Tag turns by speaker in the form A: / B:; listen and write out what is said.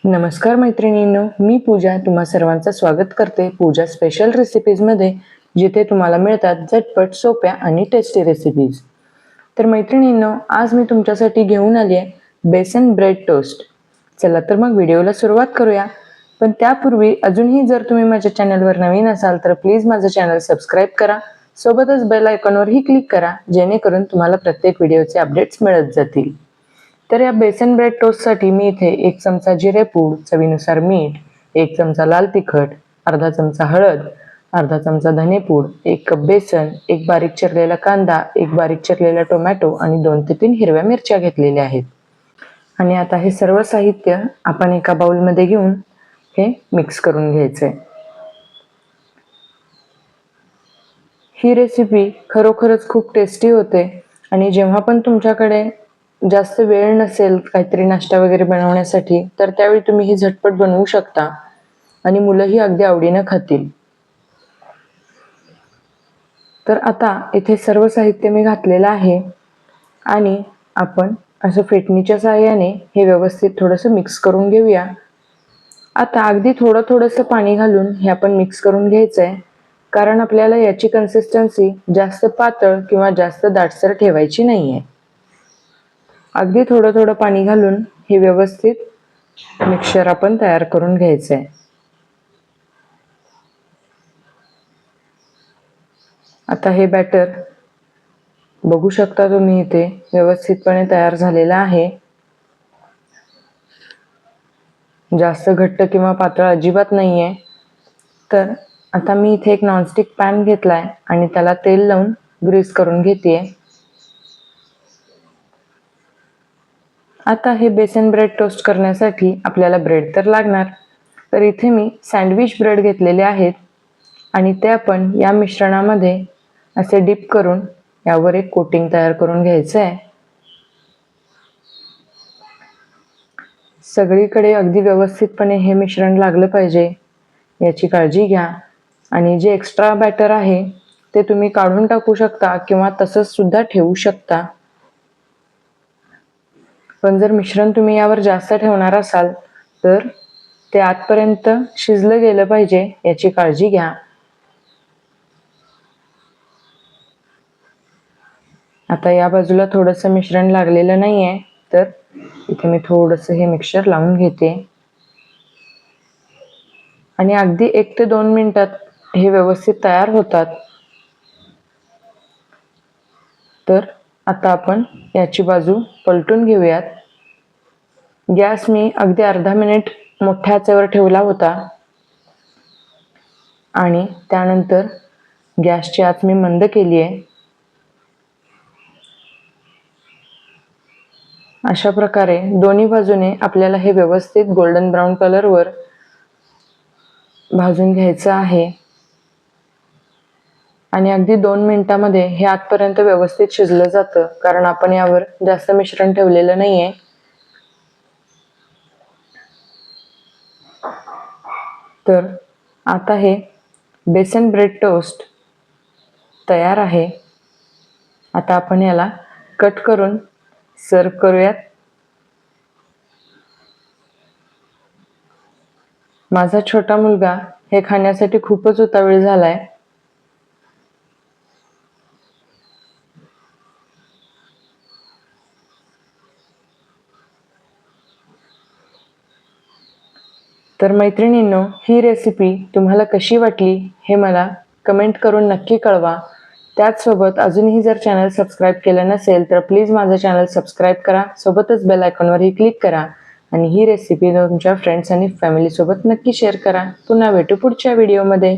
A: नमस्कार मैत्रिणींनो, मी पूजा तुम्हा सर्वांचं स्वागत करते पूजा स्पेशल रेसिपीजमध्ये, जिथे तुम्हाला मिळतात झटपट, सोप्या आणि टेस्टी रेसिपीज। तर मैत्रिणींनो, आज मी तुमच्यासाठी घेऊन आली आहे बेसन ब्रेड टोस्ट। चला तर मग व्हिडिओला सुरुवात करूया। पण त्यापूर्वी अजूनही जर तुम्ही माझ्या चॅनलवर नवीन असाल तर प्लीज माझं चॅनल सबस्क्राईब करा, सोबतच बेल आयकॉनवरही क्लिक करा, जेणेकरून तुम्हाला प्रत्येक व्हिडिओचे अपडेट्स मिळत जातील। तर या बेसन ब्रेड टोस्टसाठी मी इथे 1 चमचा जिरे पूड, चवीनुसार मीठ, 1 चमचा लाल तिखट, अर्धा चमचा हळद, अर्धा चमचा धने पूड, 1 कप बेसन, 1 बारीक चिरलेला कांदा, 1 बारीक चिरलेला टोमॅटो आणि 2 ते 3 हिरव्या मिरच्या घेतलेल्या आहेत। आणि आता हे सर्व साहित्य आपण एका बाउलमध्ये घेऊन हे मिक्स करून घ्यायचंय। ही रेसिपी खरोखरच खूप टेस्टी होते आणि जेव्हा पण तुमच्याकडे जास्त वेळ नसेल काहीतरी नाश्ता वगैरे बनवण्यासाठी, तर त्यावेळी तुम्ही ही झटपट बनवू शकता आणि मुलंही अगदी आवडीनं खातील। तर आता इथे सर्व साहित्य मी घातलेलं आहे आणि आपण असं फेटणीच्या सहाय्याने हे व्यवस्थित थोडंसं मिक्स करून घेऊया। आता अगदी थोडंसं पाणी घालून हे आपण मिक्स करून घ्यायचंय, कारण आपल्याला याची कन्सिस्टन्सी जास्त पातळ किंवा जास्त दाटसर ठेवायची नाहीये। अगदी थोडं पाणी घालून हे व्यवस्थित मिक्सचर आपण तयार करून घ्यायचंय। आता हे बॅटर बघू शकता तुम्ही, इथे व्यवस्थितपणे तयार झालेलं आहे। जास्त घट्ट किंवा पातळ अजिबात नाहीये। तर आता मी इथे एक नॉनस्टिक पॅन घेतलाय आणि त्याला तेल लावून ग्रीस करून घेतेय। आता हे बेसन ब्रेड टोस्ट करण्यासाठी आपल्याला ब्रेड तर लागणार, तर इथे मी सँडविच ब्रेड घेतलेले आहेत आणि ते आपण या मिश्रणामध्ये असे डिप करून यावर एक कोटिंग तयार करून घ्यायचं आहे। सगळीकडे अगदी व्यवस्थितपणे हे मिश्रण लागलं पाहिजे याची काळजी घ्या। आणि जे एक्स्ट्रा बॅटर आहे ते तुम्ही काढून टाकू शकता किंवा तसंच सुद्धा ठेवू शकता। पण जर मिश्रण तुम्ही यावर जास्त ठेवणार असाल तर ते आतपर्यंत शिजलं गेलं पाहिजे याची काळजी घ्या। आता या बाजूला थोडंसं मिश्रण लागलेलं नाहीये, तर इथे मी थोडंसं हे मिक्सचर लावून घेते आणि अगदी 1 ते 2 मिनिटात हे व्यवस्थित तयार होतात। तर आता आपण याची बाजू पलटून घेऊयात। गॅस मी अगदी अर्धा मिनिट मोठ्या आचेवर ठेवला होता आणि त्यानंतर गॅसची आच मी मंद केली आहे। अशा प्रकारे दोन्ही बाजूने आपल्याला हे व्यवस्थित गोल्डन ब्राऊन कलरवर भाजून घ्यायचं आहे आणि अगदी 2 मिनिटांमध्ये हे आतपर्यंत व्यवस्थित शिजलं जातं, कारण आपण यावर जास्त मिश्रण ठेवलेलं नाहीये। तर आता हे बेसन ब्रेड टोस्ट तयार आहे। आता आपण याला कट करून सर्व करूयात। माझा छोटा मुलगा हे खाण्यासाठी खूपच उतावीळ झालाय। तर मैत्रिणींनो, ही रेसिपी तुम्हाला कशी वाटली हे मला कमेंट करून नक्की कळवा। त्याचसोबत अजूनही जर चॅनल सबस्क्राईब केलं नसेल तर प्लीज माझं चॅनल सबस्क्राईब करा, सोबतच बेल आयकॉनवरही क्लिक करा आणि ही रेसिपी तुमच्या फ्रेंड्स आणि फॅमिलीसोबत नक्की शेअर करा। पुन्हा भेटू पुढच्या व्हिडिओमध्ये।